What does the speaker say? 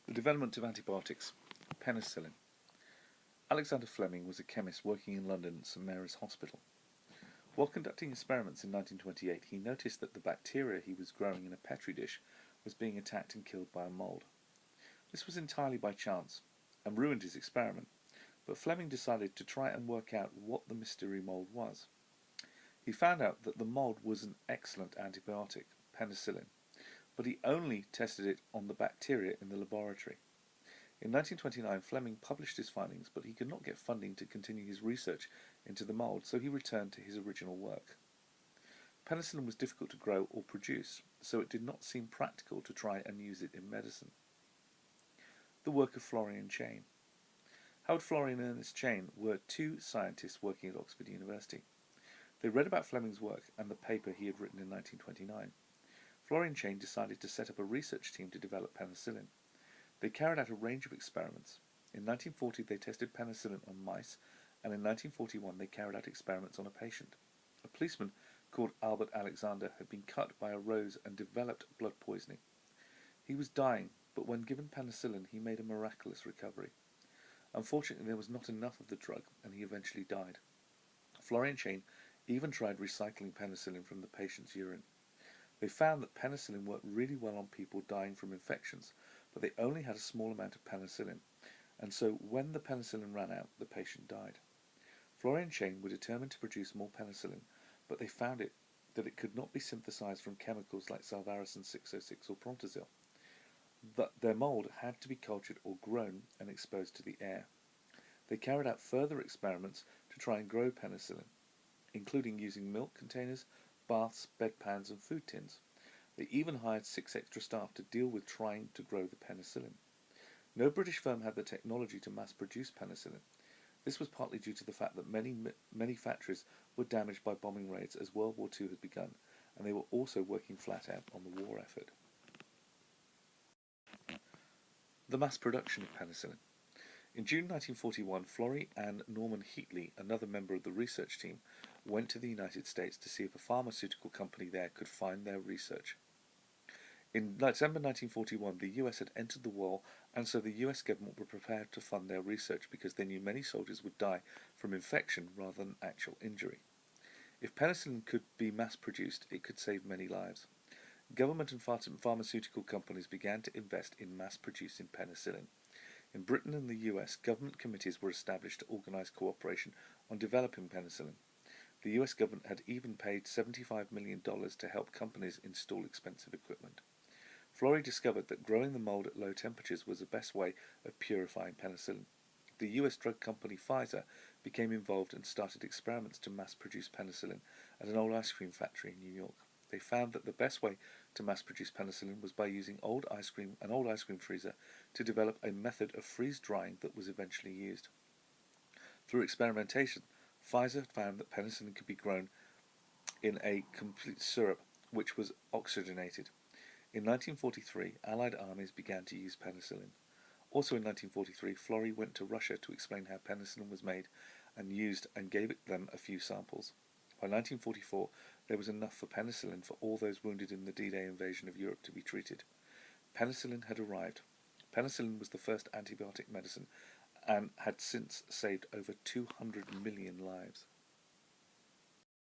The development of antibiotics. Penicillin. Alexander Fleming was a chemist working in London at St Mary's Hospital. While conducting experiments in 1928, he noticed that the bacteria he was growing in a petri dish was being attacked and killed by a mould. This was entirely by chance, and ruined his experiment, but Fleming decided to try and work out what the mystery mould was. He found out that the mould was an excellent antibiotic, penicillin, but he only tested it on the bacteria in the laboratory. In 1929, Fleming published his findings, but he could not get funding to continue his research into the mould, so he returned to his original work. Penicillin was difficult to grow or produce, so it did not seem practical to try and use it in medicine. The work of Florian Chain. Howard Florey and Ernest Chain were two scientists working at Oxford University. They read about Fleming's work and the paper he had written in 1929. Florian Chain decided to set up a research team to develop penicillin. They carried out a range of experiments. In 1940 they tested penicillin on mice, and in 1941 they carried out experiments on a patient. A policeman called Albert Alexander had been cut by a rose and developed blood poisoning. He was dying, but when given penicillin he made a miraculous recovery. Unfortunately there was not enough of the drug, and he eventually died. Florian Chain even tried recycling penicillin from the patient's urine. They found that penicillin worked really well on people dying from infections, but they only had a small amount of penicillin, and so when the penicillin ran out, the patient died. Florian Chain were determined to produce more penicillin, but they found that it could not be synthesized from chemicals like salvaricin 606 or Prontazil. That their mould had to be cultured or grown and exposed to the air. They carried out further experiments to try and grow penicillin, including using milk containers, baths, bedpans and food tins. They even hired 6 extra staff to deal with trying to grow the penicillin. No British firm had the technology to mass-produce penicillin. This was partly due to the fact that many factories were damaged by bombing raids as World War II had begun, and they were also working flat out on the war effort. The mass production of penicillin. In June 1941, Florey and Norman Heatley, another member of the research team, went to the United States to see if a pharmaceutical company there could find their research. In December 1941, the US had entered the war, and so the US government were prepared to fund their research because they knew many soldiers would die from infection rather than actual injury. If penicillin could be mass-produced, it could save many lives. Government and pharmaceutical companies began to invest in mass-producing penicillin. In Britain and the US, government committees were established to organize cooperation on developing penicillin. The US government had even paid $75 million to help companies install expensive equipment. Florey discovered that growing the mould at low temperatures was the best way of purifying penicillin. The US drug company Pfizer became involved and started experiments to mass-produce penicillin at an old ice cream factory in New York. They found that the best way to mass-produce penicillin was by using an old ice cream freezer to develop a method of freeze-drying that was eventually used. Through experimentation, Pfizer found that penicillin could be grown in a complete syrup, which was oxygenated. In 1943, Allied armies began to use penicillin. Also in 1943, Florey went to Russia to explain how penicillin was made and used and gave them a few samples. By 1944, there was enough for penicillin for all those wounded in the D-Day invasion of Europe to be treated. Penicillin had arrived. Penicillin was the first antibiotic medicine and had since saved over 200 million lives.